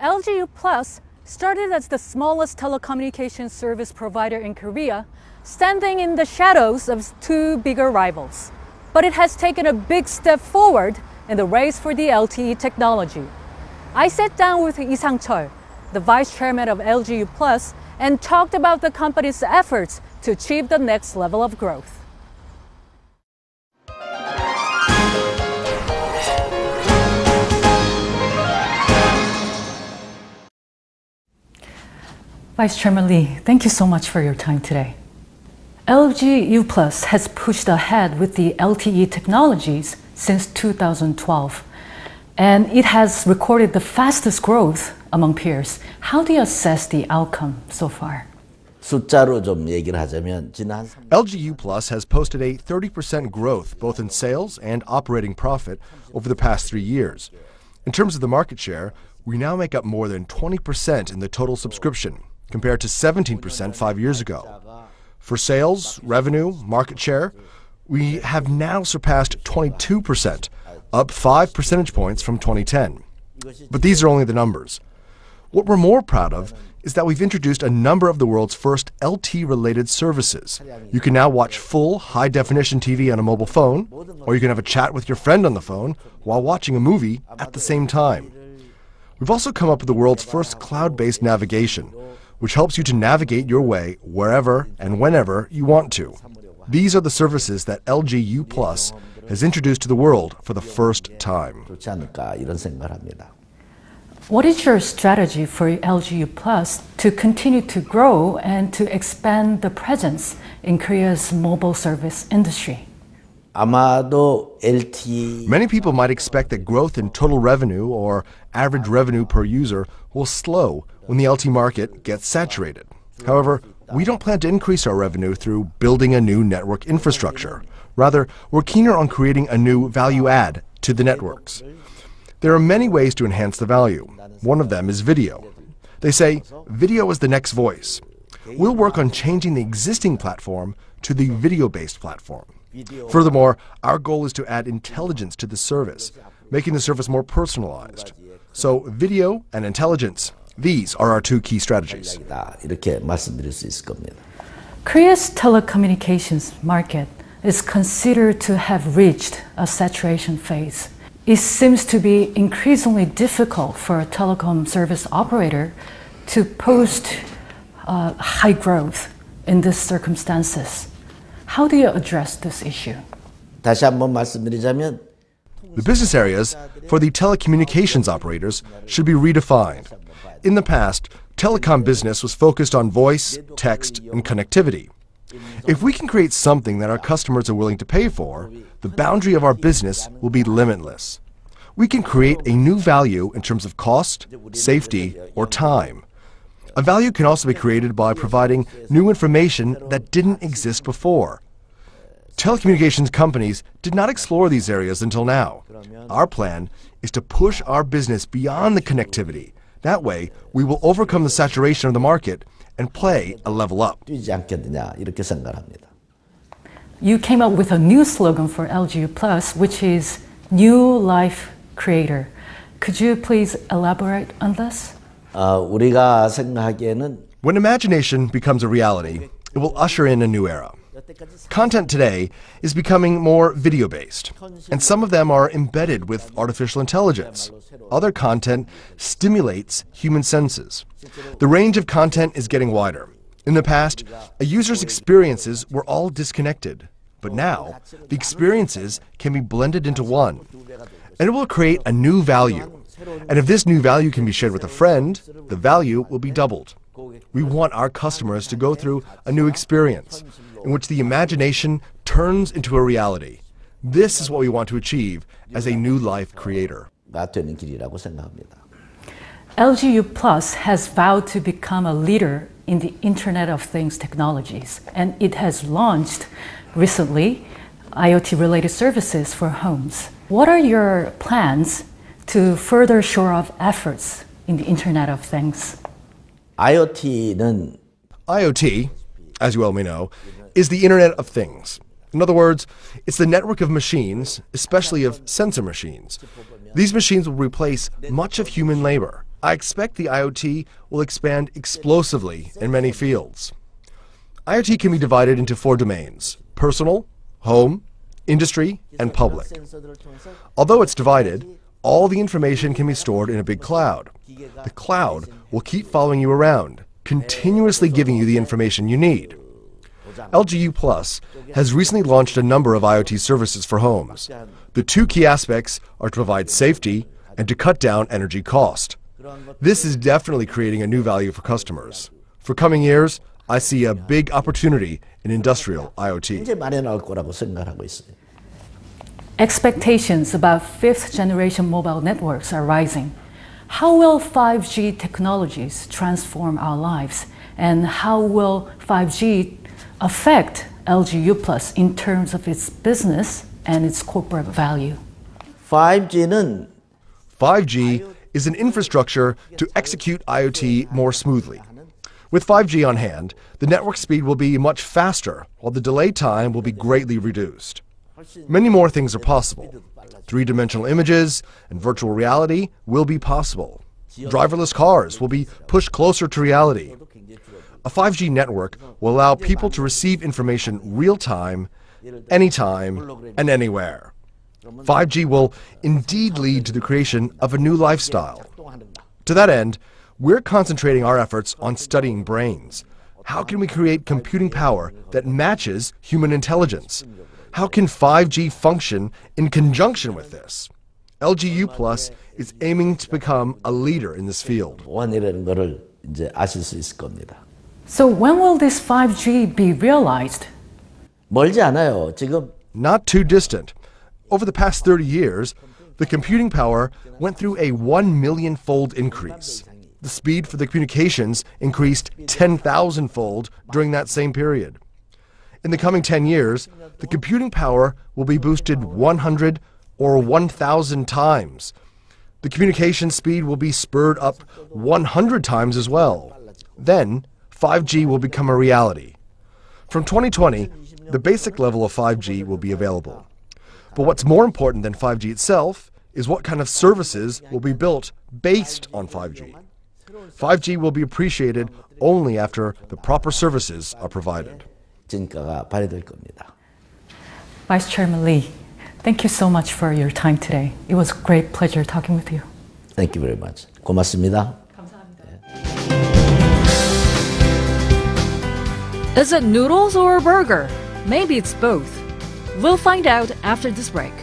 LG Uplus started as the smallest telecommunications service provider in Korea, standing in the shadows of two bigger rivals. But it has taken a big step forward in the race for the LTE technology. I sat down with Sang-chul, the vice chairman of LG Uplus, and talked about the company's efforts to achieve the next level of growth. Vice Chairman Lee, thank you so much for your time today. LG Uplus has pushed ahead with the LTE technologies since 2012, and it has recorded the fastest growth among peers. How do you assess the outcome so far? LG Uplus has posted a 30% growth both in sales and operating profit over the past 3 years. In terms of the market share, we now make up more than 20% in the total subscription, compared to 17% 5 years ago. For sales, revenue, market share, we have now surpassed 22%, up 5 percentage points from 2010. But these are only the numbers. What we're more proud of is that we've introduced a number of the world's first LTE-related services. You can now watch full high-definition TV on a mobile phone, or you can have a chat with your friend on the phone while watching a movie at the same time. We've also come up with the world's first cloud-based navigation, which helps you to navigate your way wherever and whenever you want to. These are the services that LG Uplus has introduced to the world for the first time. What is your strategy for LG Uplus to continue to grow and to expand the presence in Korea's mobile service industry? Many people might expect that growth in total revenue or average revenue per user will slow when the LTE market gets saturated. However, we don't plan to increase our revenue through building a new network infrastructure. Rather, we're keener on creating a new value add to the networks. There are many ways to enhance the value. One of them is video. They say video is the next voice. We'll work on changing the existing platform to the video-based platform. Furthermore, our goal is to add intelligence to the service, making the service more personalized. So video and intelligence, these are our two key strategies. Korea's telecommunications market is considered to have reached a saturation phase. It seems to be increasingly difficult for a telecom service operator to post high growth in these circumstances. How do you address this issue? The business areas for the telecommunications operators should be redefined. In the past, telecom business was focused on voice, text, and connectivity. If we can create something that our customers are willing to pay for, the boundary of our business will be limitless. We can create a new value in terms of cost, safety, or time. A value can also be created by providing new information that didn't exist before. Telecommunications companies did not explore these areas until now. Our plan is to push our business beyond the connectivity. That way, we will overcome the saturation of the market and play a level up. You came up with a new slogan for LG Uplus, which is New Life Creator. Could you please elaborate on this? When imagination becomes a reality, it will usher in a new era. Content today is becoming more video-based, and some of them are embedded with artificial intelligence. Other content stimulates human senses. The range of content is getting wider. In the past, a user's experiences were all disconnected, but now the experiences can be blended into one, and it will create a new value. And if this new value can be shared with a friend, the value will be doubled. We want our customers to go through a new experience in which the imagination turns into a reality. This is what we want to achieve as a new life creator. LG Uplus has vowed to become a leader in the Internet of Things technologies, and it has launched recently IoT-related services for homes. What are your plans to further shore up efforts in the Internet of Things? IoT, as you well may know, is the Internet of Things. In other words, it's the network of machines, especially of sensor machines. These machines will replace much of human labor. I expect the IoT will expand explosively in many fields. IoT can be divided into 4 domains: personal, home, industry, and public. Although it's divided, all the information can be stored in a big cloud. The cloud will keep following you around, continuously giving you the information you need. LG Uplus has recently launched a number of IoT services for homes. The 2 key aspects are to provide safety and to cut down energy cost. This is definitely creating a new value for customers. For coming years, I see a big opportunity in industrial IoT. Expectations about 5th generation mobile networks are rising. How will 5G technologies transform our lives? And how will 5G affect LG Uplus in terms of its business and its corporate value? 5G is an infrastructure to execute IoT more smoothly. With 5G on hand, the network speed will be much faster, while the delay time will be greatly reduced. Many more things are possible. 3-dimensional images and virtual reality will be possible. Driverless cars will be pushed closer to reality. A 5G network will allow people to receive information real-time, anytime, and anywhere. 5G will indeed lead to the creation of a new lifestyle. To that end, we're concentrating our efforts on studying brains. How can we create computing power that matches human intelligence? How can 5G function in conjunction with this? LG Uplus is aiming to become a leader in this field. So when will this 5G be realized? Not too distant. Over the past 30 years, the computing power went through a 1 million-fold increase. The speed for the communications increased 10,000-fold during that same period. In the coming 10 years, the computing power will be boosted 100 or 1,000 times. The communication speed will be spurred up 100 times as well. Then, 5G will become a reality. From 2020, the basic level of 5G will be available. But what's more important than 5G itself is what kind of services will be built based on 5G. 5G will be appreciated only after the proper services are provided. Vice Chairman Lee, thank you so much for your time today. It was a great pleasure talking with you. Thank you very much. 고맙습니다. Is it noodles or a burger? Maybe it's both. We'll find out after this break.